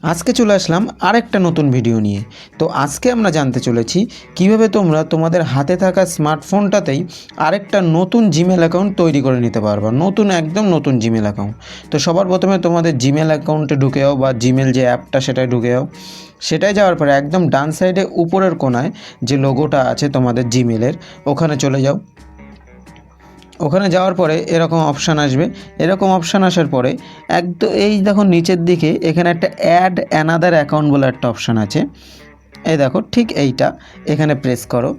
আজকে চলে আসলাম আরেকটা নতুন ভিডিও নিয়ে। তো আজকে আমরা জানতে চলেছি কিভাবে তোমরা তোমাদের হাতে থাকা স্মার্টফোনটাতেই আরেকটা নতুন জিমেল অ্যাকাউন্ট তৈরি করে নিতে পারবা, একদম নতুন জিমেল অ্যাকাউন্ট। তো সবার প্রথমে তোমাদের জিমেল অ্যাকাউন্টে ঢুকে যাও বা জিমেল যে অ্যাপটা সেটায় ঢুকে যাও। সেটাই যাওয়ার পরে একদম ডান সাইডে উপরের কোণায় যে লোগোটা আছে তোমাদের জিমেলের, ওখানে চলে যাও। ওখানে যাওয়ার পরে এরকম অপশান আসবে। এরকম অপশান আসার পরে একদম এই দেখো নিচের দিকে এখানে একটা অ্যাড অ্যানাদার অ্যাকাউন্ট বলে একটা অপশান আছে। এই দেখো ঠিক এইটা, এখানে প্রেস করো।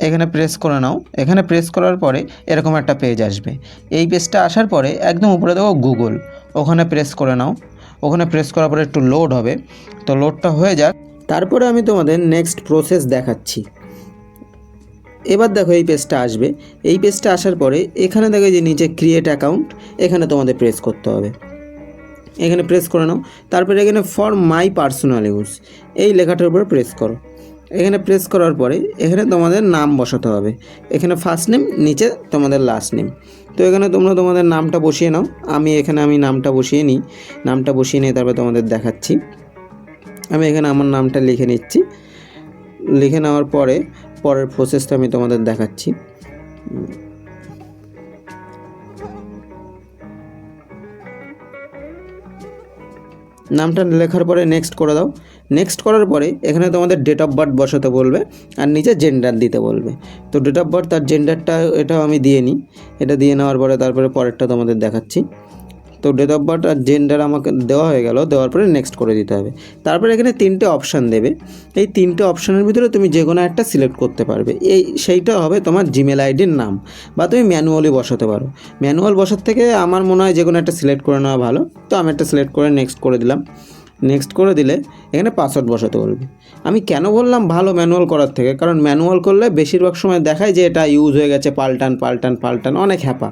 এখানে প্রেস করে নাও। এখানে প্রেস করার পরে এরকম একটা পেজ আসবে। এই পেজটা আসার পরে একদম উপরে দেখো গুগল, ওখানে প্রেস করে নাও। ওখানে প্রেস করার পরে একটু লোড হবে। তো লোডটা হয়ে যাক, তারপরে আমি তোমাদের নেক্সট প্রসেস দেখাচ্ছি। এবার দেখো এই পেজটা আসবে। এই পেজটা আসার পরে এখানে দেখো যে নিচে ক্রিয়েট অ্যাকাউন্ট, এখানে তোমাদের প্রেস করতে হবে। এখানে প্রেস করে নাও। তারপরে এখানে ফর মাই পার্সোনাল ইউজ এই লেখাটার উপরে প্রেস করো। এখানে প্রেস করার পরে এখানে তোমাদের নাম বসাতে হবে। এখানে ফার্স্ট নেম, নিচে তোমাদের লাস্ট নেম। তো এখানে তোমরা তোমাদের নামটা বসিয়ে নাও। আমি নামটা বসিয়ে নিই। নামটা বসিয়ে নিয়ে তারপরে তোমাদের দেখাচ্ছি। আমি এখানে আমার নামটা লিখে নিচ্ছি। লিখে নেওয়ার পরে পরের প্রসেসটা আমি তোমাদের দেখাচ্ছি। নামটা লেখার পরে নেক্সট করে দাও। নেক্সট করার পরে এখানে তোমাদের ডেট অফ বার্থ বসাতে বলবে আর নিচে জেন্ডার দিতে বলবে। তো ডেট অফ বার্থ আর জেন্ডারটা এটাও আমি দিয়ে নিই। এটা দিয়ে নেওয়ার পরে তারপরে পরেরটা তোমাদের দেখাচ্ছি। তো ডেট অফ বার্থ আর জেন্ডার আমাকে দেওয়া হয়ে গেল। দেওয়ার পরে নেক্সট করে দিতে হবে। তারপরে এখানে তিনটে অপশান দেবে। এই তিনটে অপশানের ভিতরে তুমি যে কোনো একটা সিলেক্ট করতে পারবে। সেইটা হবে তোমার জিমেল আইডির নাম, বা তুমি ম্যানুয়ালি বসাতে পারো। ম্যানুয়াল বসার থেকে আমার মনে হয় যে কোনো একটা সিলেক্ট করে নেওয়া ভালো। তো আমি একটা সিলেক্ট করে নেক্সট করে দিলাম। নেক্সট করে দিলে এখানে পাসওয়ার্ড বসাতে বলবে। আমি কেন বললাম ভালো ম্যানুয়াল করার থেকে, কারণ ম্যানুয়াল করলে বেশিরভাগ সময় দেখায় যে এটা ইউজ হয়ে গেছে, পাল্টান অনেক হ্যাপা।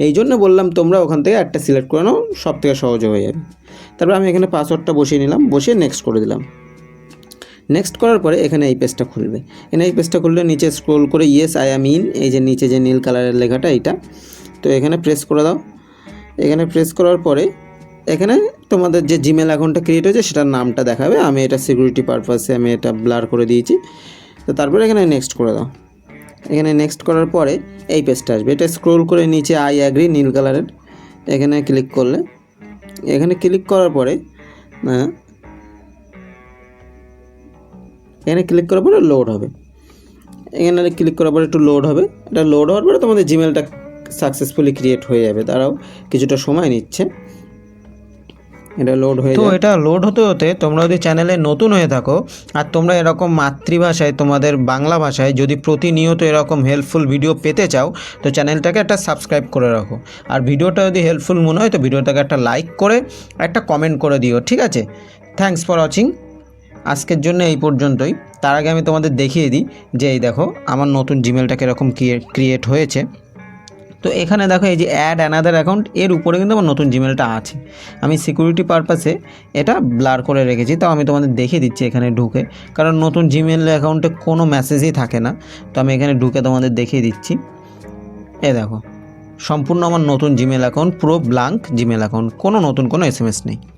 এই জন্য বললাম তোমরা ওখান থেকে একটা সিলেক্ট করে নাও, সব থেকে সহজে হয়ে যাবে। তারপর আমি এখানে পাসওয়ার্ডটা বসিয়ে নিলাম, বসিয়ে নেক্সট করে দিলাম। নেক্সট করার পরে এখানে এই পেজটা খুলবে। এখানে এই পেজটা খুললে নিচে স্ক্রোল করে ইয়েস আই অ্যাম ইন, এই যে নিচে যে নীল কালারের লেখাটা এইটা, তো এখানে প্রেস করে দাও। এখানে প্রেস করার পরে এখানে তোমাদের যে জিমেল অ্যাকাউন্টটা ক্রিয়েট হয়েছে সেটার নামটা দেখাবে। আমি এটা সিকিউরিটি পারপাসে আমি এটা ব্লার করে দিয়েছি। তো তারপরে এখানে নেক্সট করে দাও। এখানে নেক্সট করার পরে এই পেজটা আসবে। এটা স্ক্রোল করে নিচে আই অ্যাগ্রি নীল কালারের, এখানে ক্লিক করলে, এখানে ক্লিক করার পরে এখানে ক্লিক করার পরে লোড হবে। এখানে ক্লিক করার পরে একটু লোড হবে। এটা লোড হওয়ার পরে তোমাদের জিমেলটা সাকসেসফুলি ক্রিয়েট হয়ে যাবে। তারাও কিছুটা সময় নিচ্ছে। এটা লোড হয়ে তো এটা লোড হতে হতে তোমরা যদি চ্যানেলে নতুন হয়ে থাকো আর তোমরা এরকম মাতৃভাষায় তোমাদের বাংলা ভাষায় যদি প্রতিনিয়ত এরকম হেল্পফুল ভিডিও পেতে চাও তো চ্যানেলটাকে একটা সাবস্ক্রাইব করে রাখো। আর ভিডিওটা যদি হেল্পফুল মনে হয় তো ভিডিওটাকে একটা লাইক করে একটা কমেন্ট করে দিও, ঠিক আছে? Thanks for watching. আজকের জন্য এই পর্যন্তই। তার আগে আমি তোমাদের দেখিয়ে দিই যে এই দেখো আমার নতুন জিমেলটা কীরকম ক্রিয়েট হয়েছে। তো এখানে দেখো এই যে অ্যাড অ্যানাদার অ্যাকাউন্ট, এর উপরে কিন্তু আমার নতুন জিমেলটা আছে। আমি সিকিউরিটি পারপাসে এটা ব্লার করে রেখেছি, তাও আমি তোমাদের দেখিয়ে দিচ্ছি এখানে ঢুকে, কারণ নতুন জিমেল অ্যাকাউন্টে কোনো মেসেজই থাকে না। তো আমি এখানে ঢুকে তোমাদের দেখিয়ে দিচ্ছি। এ দেখো সম্পূর্ণ আমার নতুন জিমেল অ্যাকাউন্ট, পুরো ব্ল্যাঙ্ক জিমেল অ্যাকাউন্ট, কোনো নতুন কোনো SMS নেই।